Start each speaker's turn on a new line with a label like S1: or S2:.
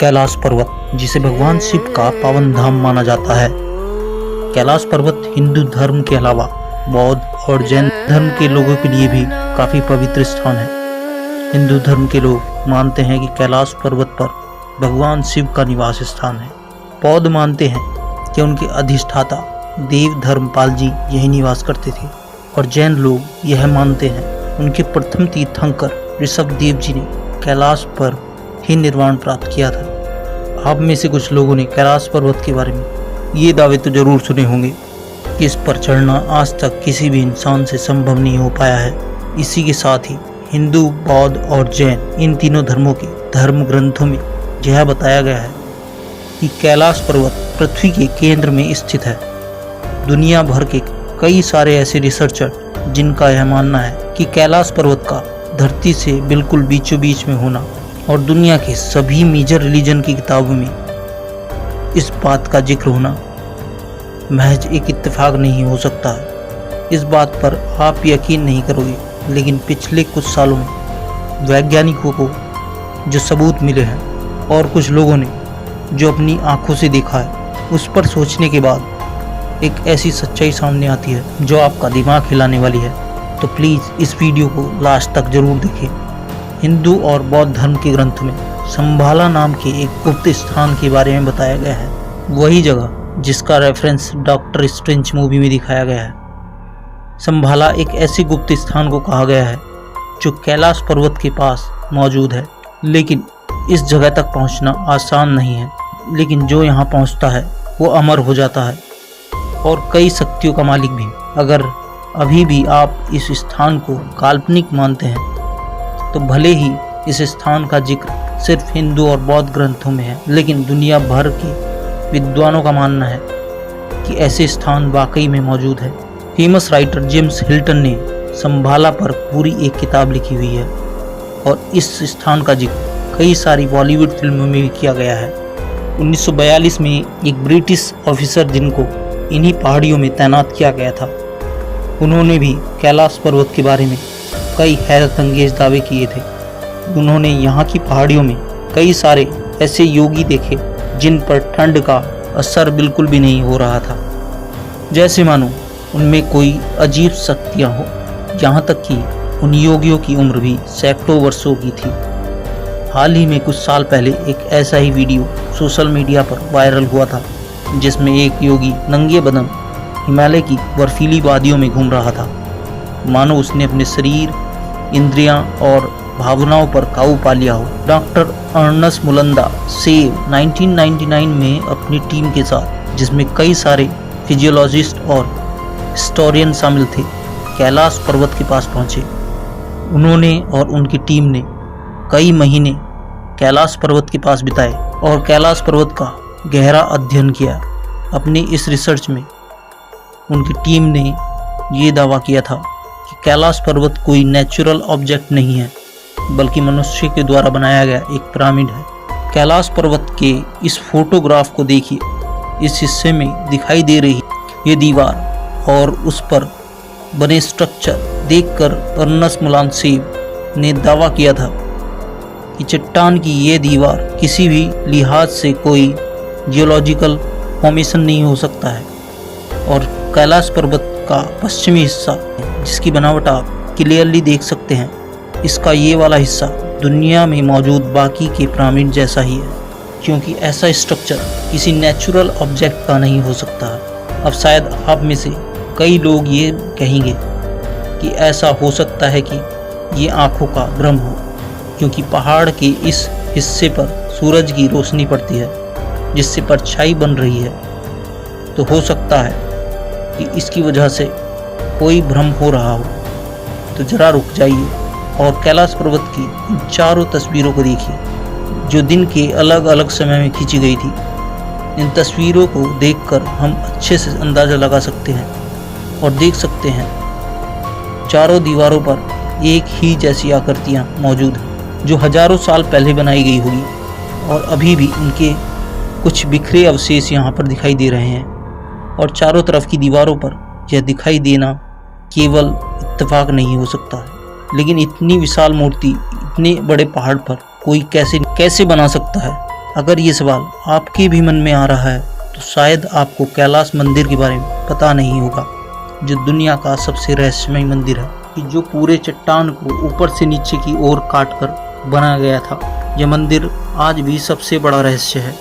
S1: कैलाश पर्वत, जिसे भगवान शिव का पावन धाम माना जाता है। कैलाश पर्वत हिंदू धर्म के अलावा बौद्ध और जैन धर्म के लोगों के लिए भी काफी पवित्र स्थान है। हिंदू धर्म के लोग मानते हैं कि कैलाश पर्वत पर भगवान शिव का निवास स्थान है। बौद्ध मानते हैं कि उनके अधिष्ठाता देव धर्मपाल जी यही निवास करते थे, और जैन लोग यह मानते हैं उनके प्रथम तीर्थंकर ऋषभदेव जी ने कैलाश पर ही निर्वाण प्राप्त किया था। आप में से कुछ लोगों ने कैलाश पर्वत के बारे में ये दावे तो जरूर सुने होंगे कि इस पर चढ़ना आज तक किसी भी इंसान से संभव नहीं हो पाया है। इसी के साथ ही हिंदू, बौद्ध और जैन इन तीनों धर्मों के धर्म ग्रंथों में यह बताया गया है कि कैलाश पर्वत पृथ्वी के केंद्र में स्थित है। दुनिया भर के कई सारे ऐसे रिसर्चर जिनका यह मानना है कि कैलाश पर्वत का धरती से बिल्कुल बीचों बीच में होना और दुनिया के सभी मेजर रिलीजन की किताबों में इस बात का जिक्र होना महज एक इत्तेफाक नहीं हो सकता है। इस बात पर आप यकीन नहीं करोगे, लेकिन पिछले कुछ सालों में वैज्ञानिकों को जो सबूत मिले हैं और कुछ लोगों ने जो अपनी आंखों से देखा है, उस पर सोचने के बाद एक ऐसी सच्चाई सामने आती है जो आपका दिमाग हिलाने वाली है। तो प्लीज़ इस वीडियो को लास्ट तक जरूर देखें। हिंदू और बौद्ध धर्म के ग्रंथ में संभाला नाम के एक गुप्त स्थान के बारे में बताया गया है, वही जगह जिसका रेफरेंस डॉक्टर स्ट्रेंज मूवी में दिखाया गया है। संभाला एक ऐसे गुप्त स्थान को कहा गया है जो कैलाश पर्वत के पास मौजूद है, लेकिन इस जगह तक पहुंचना आसान नहीं है। लेकिन जो यहाँ पहुंचता है वो अमर हो जाता है और कई शक्तियों का मालिक भी। अगर अभी भी आप इस स्थान को काल्पनिक मानते हैं तो भले ही इस स्थान का जिक्र सिर्फ हिंदू और बौद्ध ग्रंथों में है, लेकिन दुनिया भर के विद्वानों का मानना है कि ऐसे स्थान वाकई में मौजूद है। फेमस राइटर जेम्स हिल्टन ने संभाला पर पूरी एक किताब लिखी हुई है और इस स्थान का जिक्र कई सारी बॉलीवुड फिल्मों में भी किया गया है। 1942 में एक ब्रिटिश ऑफिसर जिनको इन्हीं पहाड़ियों में तैनात किया गया था, उन्होंने भी कैलाश पर्वत के बारे में कई हैरत अंगेज दावे किए थे। उन्होंने यहाँ की पहाड़ियों में कई सारे ऐसे योगी देखे जिन पर ठंड का असर बिल्कुल भी नहीं हो रहा था, जैसे मानो उनमें कोई अजीब शक्तियाँ हो। यहाँ तक कि उन योगियों की उम्र भी सैकड़ों वर्षों की थी। हाल ही में कुछ साल पहले एक ऐसा ही वीडियो सोशल मीडिया पर वायरल हुआ था, जिसमें एक योगी नंगे बदन हिमालय की बर्फीली वादियों में घूम रहा था, मानो उसने अपने शरीर, इंद्रियां और भावनाओं पर काबू पा लिया हो। डॉक्टर अर्नस्ट मुलंदा सेव 1999 में अपनी टीम के साथ, जिसमें कई सारे फिजियोलॉजिस्ट और हिस्टोरियन शामिल थे, कैलाश पर्वत के पास पहुंचे। उन्होंने और उनकी टीम ने कई महीने कैलाश पर्वत के पास बिताए और कैलाश पर्वत का गहरा अध्ययन किया। अपनी इस रिसर्च में उनकी टीम ने ये दावा किया था कि कैलाश पर्वत कोई नेचुरल ऑब्जेक्ट नहीं है, बल्कि मनुष्य के द्वारा बनाया गया एक पिरामिड है। कैलाश पर्वत के इस फोटोग्राफ को देखिए। इस हिस्से में दिखाई दे रही ये दीवार और उस पर बने स्ट्रक्चर देखकर अर्नस्ट मुलंदा सेव ने दावा किया था कि चट्टान की ये दीवार किसी भी लिहाज से कोई जियोलॉजिकल फॉर्मेशन नहीं हो सकता है। और कैलाश पर्वत का पश्चिमी हिस्सा, जिसकी बनावट आप क्लियरली देख सकते हैं, इसका ये वाला हिस्सा दुनिया में मौजूद बाकी के पिरामिड जैसा ही है, क्योंकि ऐसा स्ट्रक्चर किसी नेचुरल ऑब्जेक्ट का नहीं हो सकता है। अब शायद आप में से कई लोग ये कहेंगे कि ऐसा हो सकता है कि ये आंखों का भ्रम हो, क्योंकि पहाड़ के इस हिस्से पर सूरज की रोशनी पड़ती है, जिससे परछाई बन रही है। तो हो सकता है कि इसकी वजह से कोई भ्रम हो रहा हो। तो जरा रुक जाइए और कैलाश पर्वत की इन चारों तस्वीरों को देखिए, जो दिन के अलग अलग समय में खींची गई थी। इन तस्वीरों को देखकर हम अच्छे से अंदाज़ा लगा सकते हैं और देख सकते हैं चारों दीवारों पर एक ही जैसी आकृतियाँ मौजूद हैं, जो हजारों साल पहले बनाई गई होगी, और अभी भी उनके कुछ बिखरे अवशेष यहाँ पर दिखाई दे रहे हैं। और चारों तरफ की दीवारों पर यह दिखाई देना केवल इत्तेफाक नहीं हो सकता है, लेकिन इतनी विशाल मूर्ति इतने बड़े पहाड़ पर कोई कैसे बना सकता है, अगर ये सवाल आपके भी मन में आ रहा है तो शायद आपको कैलाश मंदिर के बारे में पता नहीं होगा, जो दुनिया का सबसे रहस्यमय मंदिर है, कि जो पूरे चट्टान को ऊपर से नीचे की ओर काट कर बनाया गया था। यह मंदिर आज भी सबसे बड़ा रहस्य है।